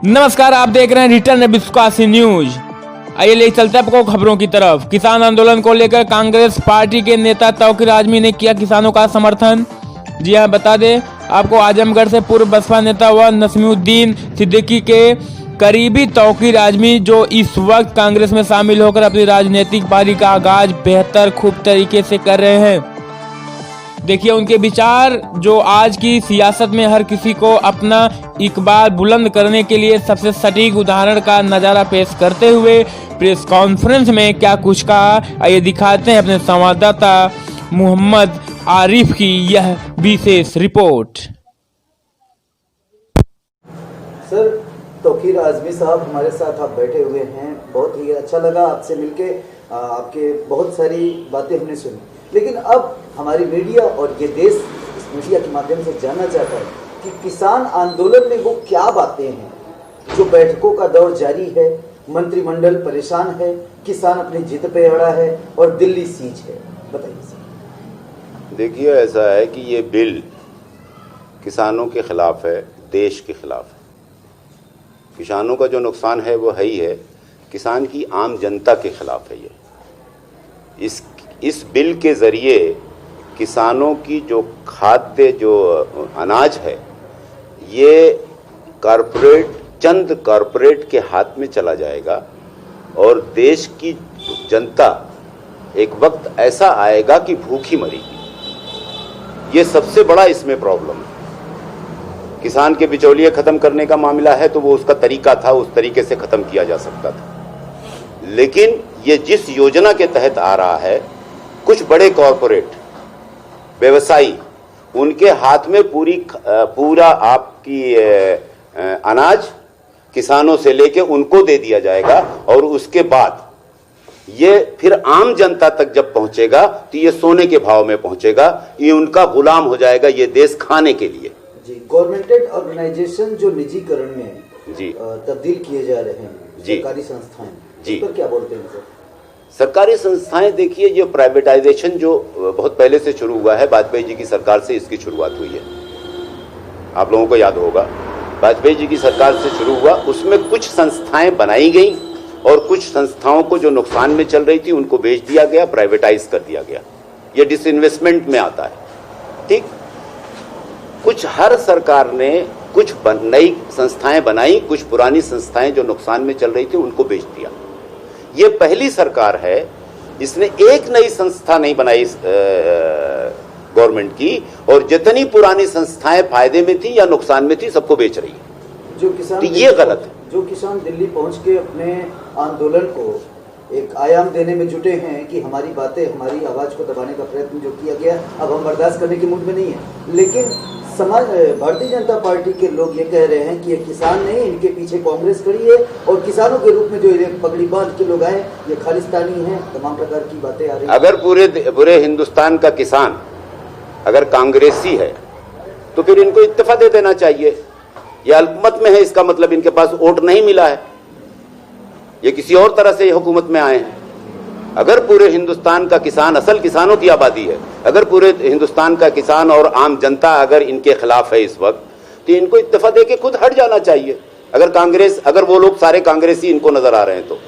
नमस्कार, आप देख रहे हैं रिटर्न विश्वासी न्यूज। आइए ले चलते हैं आपको खबरों की तरफ। किसान आंदोलन को लेकर कांग्रेस पार्टी के नेता तौकीर आजमी ने किया किसानों का समर्थन। जी हां, बता दें आपको, आजमगढ़ से पूर्व बसपा नेता व नसीमुद्दीन सिद्दीकी के करीबी तौकीर आजमी, जो इस वक्त कांग्रेस में शामिल होकर अपनी राजनीतिक पारी का आगाज बेहतर खूब तरीके से कर रहे हैं। देखिए उनके विचार, जो आज की सियासत में हर किसी को अपना इकबाल बुलंद करने के लिए सबसे सटीक उदाहरण का नजारा पेश करते हुए प्रेस कॉन्फ्रेंस में क्या कुछ कहा, आइए दिखाते हैं अपने संवाददाता मोहम्मद आरिफ की यह विशेष रिपोर्ट। सर, तौकीर आजमी साहब हमारे साथ आप बैठे हुए हैं, बहुत ही अच्छा लगा आपसे मिलके। आपके बहुत सारी बातें हमने सुनी, लेकिन अब हमारी मीडिया और ये देश इस मीडिया के माध्यम से जानना चाहता है कि किसान आंदोलन में वो क्या बातें हैं। जो बैठकों का दौर जारी है, मंत्रिमंडल परेशान है, किसान अपनी जिद पे अड़ा है और दिल्ली सीज है, बताइए सर। देखिए, ऐसा है कि ये बिल किसानों के खिलाफ है, देश के खिलाफ है। किसानों का जो नुकसान है वो है ही है, किसान की आम जनता के खिलाफ है। ये इस बिल के ज़रिए किसानों की जो खाद्य जो अनाज है, ये चंद कॉरपोरेट के हाथ में चला जाएगा और देश की जनता एक वक्त ऐसा आएगा कि भूखी मरेगी। ये सबसे बड़ा इसमें प्रॉब्लम है। किसान के बिचौलिए खत्म करने का मामला है तो वो उसका तरीका था, उस तरीके से खत्म किया जा सकता था। लेकिन ये जिस योजना के तहत आ रहा है, कुछ बड़े कॉरपोरेट व्यवसायी, उनके हाथ में पूरा आपकी अनाज किसानों से लेके उनको दे दिया जाएगा और उसके बाद ये फिर आम जनता तक जब पहुंचेगा तो ये सोने के भाव में पहुंचेगा। ये उनका गुलाम हो जाएगा ये देश खाने के लिए। जी, गवर्नमेंटेड ऑर्गेनाइजेशन जो निजीकरण में जी तब्दील किए जा रहे हैं, सरकारी संस्थाएं, जी, पर क्या बोलते हैं सर? सरकारी संस्थाएं, देखिए, ये प्राइवेटाइजेशन जो बहुत पहले से शुरू हुआ है, वाजपेयी जी की सरकार से इसकी शुरुआत हुई है। आप लोगों को याद होगा, वाजपेयी जी की सरकार से शुरू हुआ, उसमें कुछ संस्थाएं बनाई गई और कुछ संस्थाओं को जो नुकसान में चल रही थी उनको बेच दिया गया, प्राइवेटाइज कर दिया गया। ये डिसइन्वेस्टमेंट में आता है। ठीक, कुछ हर सरकार ने कुछ नई संस्थाएं बनाई, कुछ पुरानी संस्थाएं जो नुकसान में चल रही थी उनको बेच दिया। ये पहली सरकार है इसने एक नई संस्था नहीं बनाई गवर्नमेंट की, और जितनी पुरानी संस्थाएं फायदे में थी या नुकसान में थी सबको बेच रही है। जो किसान, तो ये गलत है। जो किसान दिल्ली पहुंच के अपने आंदोलन को एक आयाम देने में जुटे हैं कि हमारी बातें, हमारी आवाज को दबाने का प्रयत्न जो किया गया, अब हम बर्दाश्त करने के मूड में नहीं है। लेकिन भारतीय जनता पार्टी के लोग ये कह रहे हैं कि ये किसान नहीं, इनके पीछे कांग्रेस खड़ी है और किसानों के रूप में जो पगड़ी बांध के लोग आए ये खालिस्तानी हैं, तमाम प्रकार की बातें आ रही हैं। अगर पूरे हिंदुस्तान का किसान अगर कांग्रेसी है तो फिर इनको इस्तीफा दे देना चाहिए। ये अल्पमत में है, इसका मतलब इनके पास वोट नहीं मिला है, ये किसी और तरह से हुकूमत में आए हैं। अगर पूरे हिंदुस्तान का किसान, असल किसानों की आबादी है, अगर पूरे हिंदुस्तान का किसान और आम जनता अगर इनके खिलाफ है इस वक्त, तो इनको इस्तीफा देके खुद हट जाना चाहिए। अगर वो लोग सारे कांग्रेसी इनको नजर आ रहे हैं तो।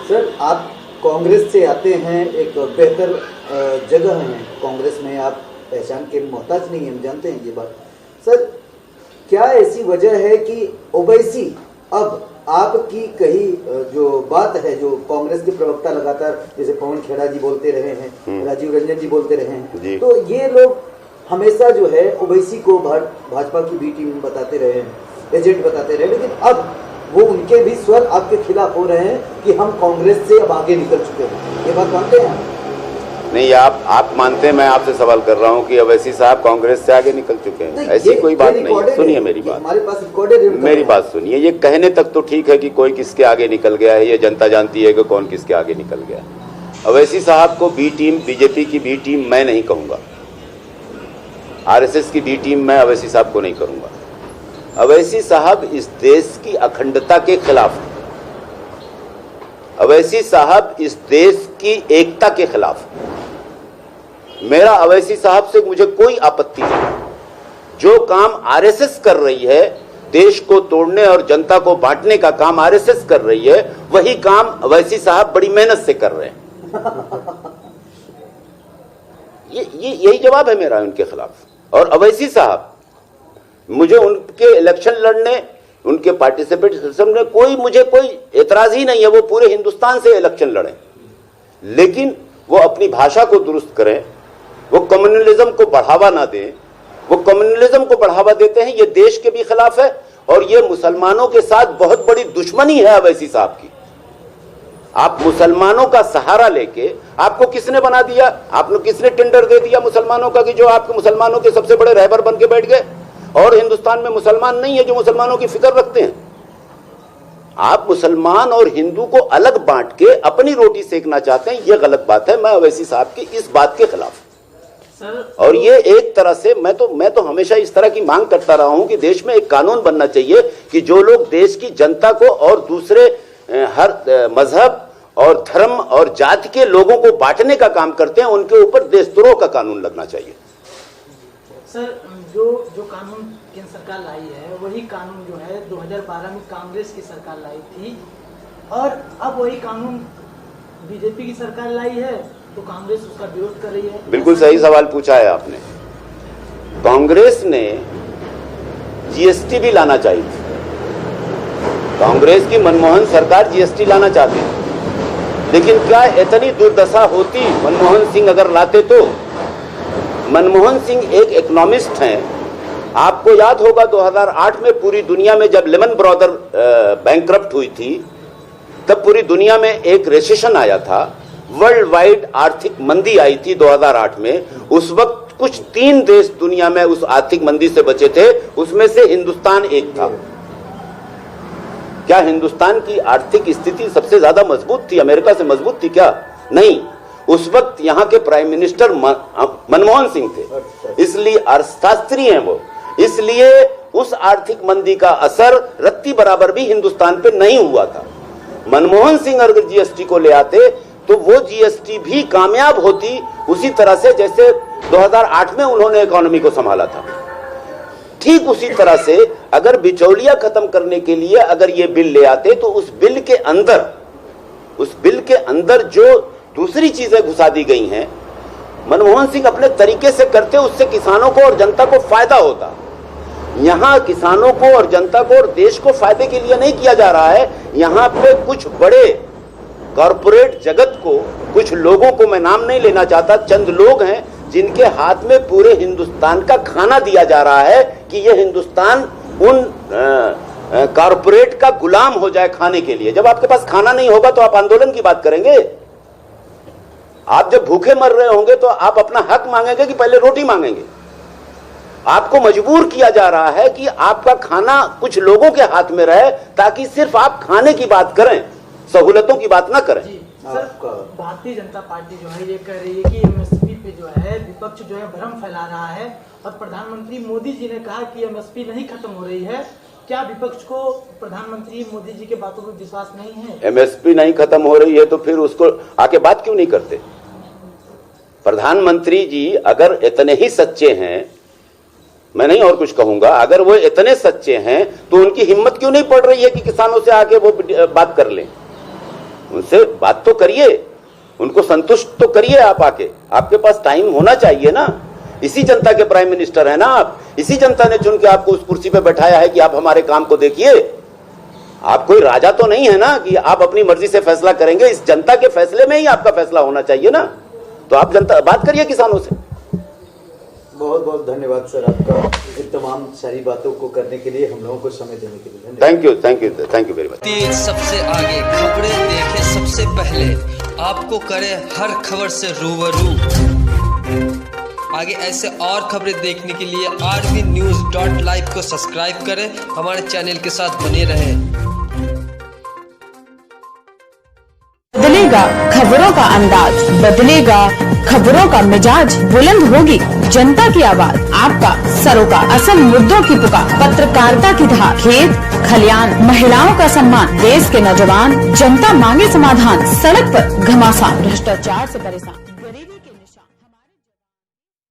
सर, आप कांग्रेस से आते हैं, एक बेहतर जगह है कांग्रेस में, आप पहचान के मोहताज नहीं है, हम जानते हैं ये बात। सर, क्या ऐसी वजह है कि ओवैसी अब आपकी कही जो बात है, जो कांग्रेस के प्रवक्ता लगातार जैसे पवन खेड़ा जी बोलते रहे हैं, राजीव रंजन जी बोलते रहे हैं, तो ये लोग हमेशा जो है ओवैसी को भाजपा की बी टीम बताते रहे हैं, एजेंट बताते रहे, लेकिन अब वो उनके भी स्वर आपके खिलाफ हो रहे हैं कि हम कांग्रेस से अब आगे निकल चुके हैं। ये बात मानते हैं? नहीं, आप मानते हैं? मैं आपसे सवाल कर रहा हूं कि अवैसी साहब कांग्रेस से आगे निकल चुके हैं। ऐसी कोई बात नहीं। सुनिए मेरी बात, हमारे पास रिकॉर्डेड है। मेरी बात सुनिए। ये कहने तक तो ठीक है कि कोई किसके आगे निकल गया है, ये जनता जानती है कि कौन किसके आगे निकल गया। अवैसी साहब को बी टीम, बीजेपी की बी टीम मैं नहीं कहूंगा, आरएसएस की बी टीम मैं अवैसी साहब को नहीं करूंगा। अवैसी साहब इस देश की अखंडता के खिलाफ है। अवैसी साहब इस देश की एकता के खिलाफ। मेरा अवैसी साहब से मुझे कोई आपत्ति नहीं। जो काम आरएसएस कर रही है देश को तोड़ने और जनता को बांटने का काम आरएसएस कर रही है, वही काम अवैसी साहब बड़ी मेहनत से कर रहे हैं। यही जवाब है मेरा उनके खिलाफ। और अवैसी साहब, मुझे उनके इलेक्शन लड़ने, उनके पार्टिसिपेशन में मुझे कोई एतराज ही नहीं है। वो पूरे हिंदुस्तान से इलेक्शन लड़ें, लेकिन वो अपनी भाषा को दुरुस्त करें, वो कम्युनलिज्म को बढ़ावा ना दें। वो कम्युनलिज्म को बढ़ावा देते हैं, ये देश के भी खिलाफ है और ये मुसलमानों के साथ बहुत बड़ी दुश्मनी है अवैसी साहब की। आप मुसलमानों का सहारा लेके, आपको किसने बना दिया? आपने किसने टेंडर दे दिया मुसलमानों का कि जो आपके मुसलमानों के सबसे बड़े रहबर बन के बैठ गए? और हिंदुस्तान में मुसलमान नहीं है जो मुसलमानों की फिक्र रखते हैं। आप मुसलमान और हिंदू को अलग बांट के अपनी रोटी सेकना चाहते हैं, यह गलत बात है। मैं अवैसी साहब की इस बात के खिलाफ हूं। और ये एक तरह से मैं तो हमेशा इस तरह की मांग करता रहा हूं कि देश में एक कानून बनना चाहिए कि जो लोग देश की जनता को और दूसरे हर मजहब और धर्म और जाति के लोगों को बांटने का काम करते हैं, उनके ऊपर देशद्रोह का कानून लगना चाहिए। सर, जो कानून केंद्र सरकार लाई है, वही कानून जो है 2012 में कांग्रेस की सरकार लाई थी और अब वही कानून बीजेपी की सरकार लाई है, तो कांग्रेस उसका विरोध कर रही है। बिल्कुल सही सवाल पूछा है आपने। कांग्रेस ने जीएसटी भी लाना चाहिए थी। कांग्रेस की मनमोहन सरकार जीएसटी लाना चाहती थी, लेकिन क्या इतनी दुर्दशा होती मनमोहन सिंह अगर लाते तो? मनमोहन सिंह एक इकोनॉमिस्ट हैं। आपको याद होगा 2008 में पूरी दुनिया में जब लेमन ब्रदर बैंकरप्ट हुई थी, तब पूरी दुनिया में एक रिसेशन आया था, वर्ल्ड वाइड आर्थिक मंदी आई थी 2008 में। उस वक्त कुछ 3 देश दुनिया में उस आर्थिक मंदी से बचे थे, उसमें से हिंदुस्तान एक था। क्या हिंदुस्तान की आर्थिक स्थिति सबसे ज्यादा मजबूत थी? अमेरिका से मजबूत थी क्या? नहीं। उस वक्त यहाँ के प्राइम मिनिस्टर मनमोहन सिंह थे, इसलिए अर्थशास्त्री हैं वो। इसलिए उस आर्थिक मंदी का असर रत्ती बराबर भी हिंदुस्तान पे नहीं हुआ था। मनमोहन सिंह अगर जीएसटी को ले आते तो वो जीएसटी भी कामयाब होती, उसी तरह से जैसे 2008 में उन्होंने इकोनॉमी को संभाला था। ठीक उसी तरह से अगर बिचौलिया खत्म करने के लिए अगर ये बिल ले आते, तो उस बिल के अंदर जो दूसरी चीजें घुसा दी गई हैं, मनमोहन सिंह अपने तरीके से करते, उससे किसानों को और जनता को फायदा होता। यहां किसानों को और जनता को और देश को फायदे के लिए नहीं किया जा रहा है। यहां पे कुछ बड़े कॉरपोरेट जगत को, कुछ लोगों को, मैं नाम नहीं लेना चाहता, चंद लोग हैं जिनके हाथ में पूरे हिंदुस्तान का खाना दिया जा रहा है कि यह हिंदुस्तान उन कॉरपोरेट का गुलाम हो जाए खाने के लिए। जब आपके पास खाना नहीं होगा तो आप आंदोलन की बात करेंगे? आप जब भूखे मर रहे होंगे तो आप अपना हक मांगेंगे कि पहले रोटी मांगेंगे? आपको मजबूर किया जा रहा है कि आपका खाना कुछ लोगों के हाथ में रहे, ताकि सिर्फ आप खाने की बात करें, सहूलतों की बात ना करें। सर, भारतीय जनता पार्टी जो है ये कह रही है कि एमएसपी पे जो है विपक्ष जो है भ्रम फैला रहा है और प्रधानमंत्री मोदी जी ने कहा कि एमएसपी नहीं खत्म हो रही है। क्या विपक्ष को प्रधानमंत्री मोदी जी के बातों पर विश्वास नहीं है? एमएसपी नहीं खत्म हो रही है तो फिर उसको आके बात क्यों नहीं करते? प्रधानमंत्री जी अगर इतने ही सच्चे हैं, मैं नहीं और कुछ कहूंगा, अगर वो इतने सच्चे हैं तो उनकी हिम्मत क्यों नहीं पड़ रही है कि किसानों से आके वो बात कर लें? उनसे बात तो करिए, उनको संतुष्ट तो करिए आप आके। आपके पास टाइम होना चाहिए ना। इसी जनता के प्राइम मिनिस्टर है ना आप। इसी जनता ने चुन के आपको उस कुर्सी पे बैठाया है कि आप हमारे काम को देखिए। आप कोई राजा तो नहीं है ना कि आप अपनी मर्जी से फैसला करेंगे। इस जनता के फैसले में ही आपका फैसला होना चाहिए ना। तो आप जनता बात करिए किसानों से। बहुत बहुत धन्यवाद सर आपका इन तमाम सारी बातों को करने के लिए, हम लोगों को समय देने के लिए। Thank you very much. तेज सबसे आगे, खबरें देखे सबसे पहले, आपको करे हर खबर से रूबरू। आगे ऐसे और खबरें देखने के लिए rvnews.live को सब्सक्राइब करें, हमारे चैनल के साथ बने रहें। बदलेगा खबरों का अंदाज, बदलेगा खबरों का मिजाज, बुलंद होगी जनता की आवाज, आपका सरोकार, असल मुद्दों की पुकार, पत्रकारिता की धार, खेत खलियान, महिलाओं का सम्मान, देश के नौजवान, जनता मांगे समाधान, सड़क पर घमासान, भ्रष्टाचार से परेशान।